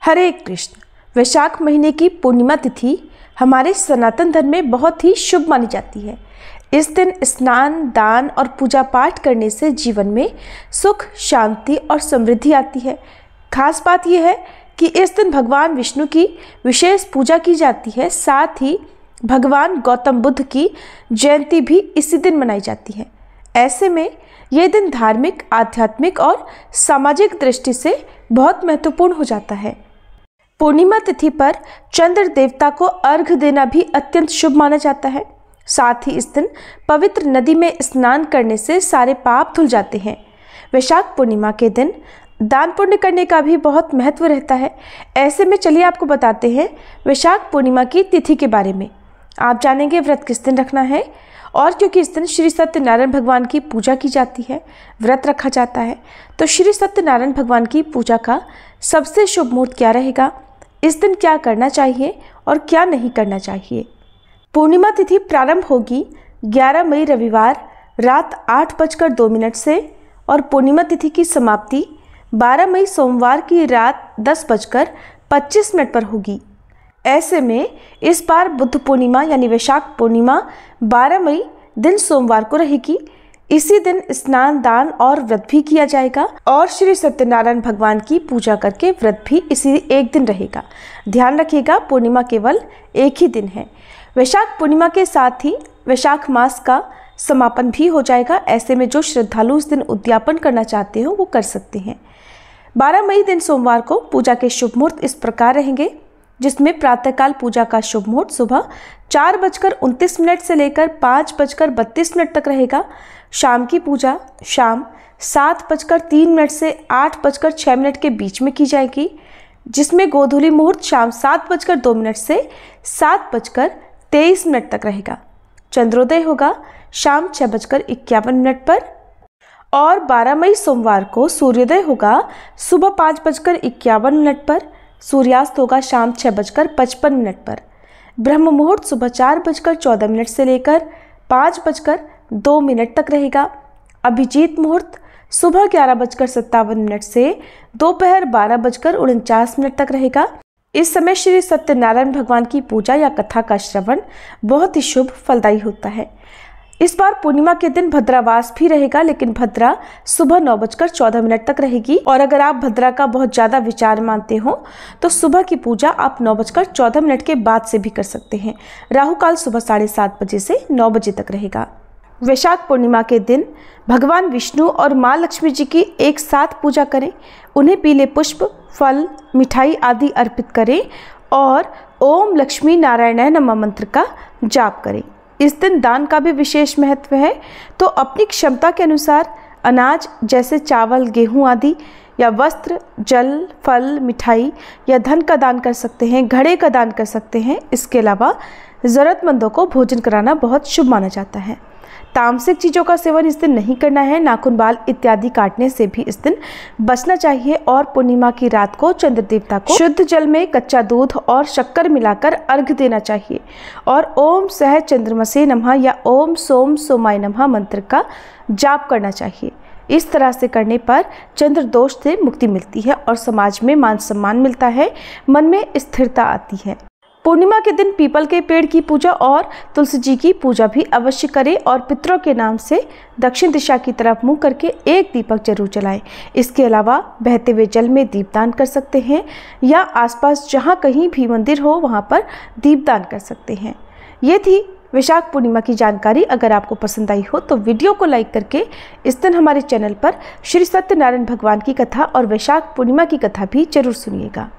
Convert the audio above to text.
हरे कृष्ण। वैशाख महीने की पूर्णिमा तिथि हमारे सनातन धर्म में बहुत ही शुभ मानी जाती है। इस दिन स्नान, दान और पूजा पाठ करने से जीवन में सुख, शांति और समृद्धि आती है। खास बात यह है कि इस दिन भगवान विष्णु की विशेष पूजा की जाती है। साथ ही भगवान गौतम बुद्ध की जयंती भी इसी दिन मनाई जाती है। ऐसे में यह दिन धार्मिक, आध्यात्मिक और सामाजिक दृष्टि से बहुत महत्वपूर्ण हो जाता है। पूर्णिमा तिथि पर चंद्र देवता को अर्घ्य देना भी अत्यंत शुभ माना जाता है। साथ ही इस दिन पवित्र नदी में स्नान करने से सारे पाप धुल जाते हैं। वैशाख पूर्णिमा के दिन दान पुण्य करने का भी बहुत महत्व रहता है। ऐसे में चलिए आपको बताते हैं वैशाख पूर्णिमा की तिथि के बारे में। आप जानेंगे व्रत किस दिन रखना है, और क्योंकि इस दिन श्री सत्यनारायण भगवान की पूजा की जाती है, व्रत रखा जाता है, तो श्री सत्यनारायण भगवान की पूजा का सबसे शुभ मुहूर्त क्या रहेगा, इस दिन क्या करना चाहिए और क्या नहीं करना चाहिए। पूर्णिमा तिथि प्रारंभ होगी 11 मई रविवार रात 8:02 से और पूर्णिमा तिथि की समाप्ति 12 मई सोमवार की रात 10:25 पर होगी। ऐसे में इस बार बुद्ध पूर्णिमा यानी वैशाख पूर्णिमा 12 मई दिन सोमवार को रहेगी। इसी दिन स्नान, दान और व्रत भी किया जाएगा और श्री सत्यनारायण भगवान की पूजा करके व्रत भी इसी एक दिन रहेगा। ध्यान रखिएगा, पूर्णिमा केवल एक ही दिन है। वैशाख पूर्णिमा के साथ ही वैशाख मास का समापन भी हो जाएगा। ऐसे में जो श्रद्धालु इस दिन उद्यापन करना चाहते हो वो कर सकते हैं। 12 मई दिन सोमवार को पूजा के शुभ मुहूर्त इस प्रकार रहेंगे, जिसमें प्रातःकाल पूजा का शुभ मुहूर्त सुबह 4:29 से लेकर 5:32 तक रहेगा। शाम की पूजा शाम 7:03 से 8:06 के बीच में की जाएगी, जिसमें गोधूली मुहूर्त शाम 7:02 से 7:23 तक रहेगा। चंद्रोदय होगा शाम 6:51 पर और 12 मई सोमवार को सूर्योदय होगा सुबह 5:51 पर। सूर्यास्त होगा शाम 6:55 पर। ब्रह्म मुहूर्त सुबह 4:14 से लेकर 5:02 तक रहेगा। अभिजीत मुहूर्त सुबह 11:57 से दोपहर 12:49 तक रहेगा। इस समय श्री सत्यनारायण भगवान की पूजा या कथा का श्रवण बहुत ही शुभ फलदायी होता है। इस बार पूर्णिमा के दिन भद्रावास भी रहेगा, लेकिन भद्रा सुबह 9:14 तक रहेगी। और अगर आप भद्रा का बहुत ज़्यादा विचार मानते हो तो सुबह की पूजा आप 9:14 के बाद से भी कर सकते हैं। राहु काल सुबह 7:30 बजे से 9 बजे तक रहेगा। वैशाख पूर्णिमा के दिन भगवान विष्णु और माँ लक्ष्मी जी की एक साथ पूजा करें। उन्हें पीले पुष्प, फल, मिठाई आदि अर्पित करें और ओम लक्ष्मी नारायणाय नमः मंत्र का जाप करें। इस दिन दान का भी विशेष महत्व है, तो अपनी क्षमता के अनुसार अनाज जैसे चावल, गेहूं आदि, या वस्त्र, जल, फल, मिठाई या धन का दान कर सकते हैं, घड़े का दान कर सकते हैं। इसके अलावा ज़रूरतमंदों को भोजन कराना बहुत शुभ माना जाता है। तामसिक चीज़ों का सेवन इस दिन नहीं करना है। नाखून, बाल इत्यादि काटने से भी इस दिन बचना चाहिए। और पूर्णिमा की रात को चंद्र देवता को शुद्ध जल में कच्चा दूध और शक्कर मिलाकर अर्घ्य देना चाहिए और ओम सह चंद्रमसे नमः या ओम सोम सोमाय नमः मंत्र का जाप करना चाहिए। इस तरह से करने पर चंद्र दोष से मुक्ति मिलती है और समाज में मान सम्मान मिलता है, मन में स्थिरता आती है। पूर्णिमा के दिन पीपल के पेड़ की पूजा और तुलसी जी की पूजा भी अवश्य करें और पितरों के नाम से दक्षिण दिशा की तरफ मुंह करके एक दीपक जरूर जलाएं। इसके अलावा बहते हुए जल में दीपदान कर सकते हैं या आसपास जहां कहीं भी मंदिर हो वहां पर दीपदान कर सकते हैं। ये थी वैशाख पूर्णिमा की जानकारी। अगर आपको पसंद आई हो तो वीडियो को लाइक करके इस दिन हमारे चैनल पर श्री सत्यनारायण भगवान की कथा और वैशाख पूर्णिमा की कथा भी जरूर सुनिएगा।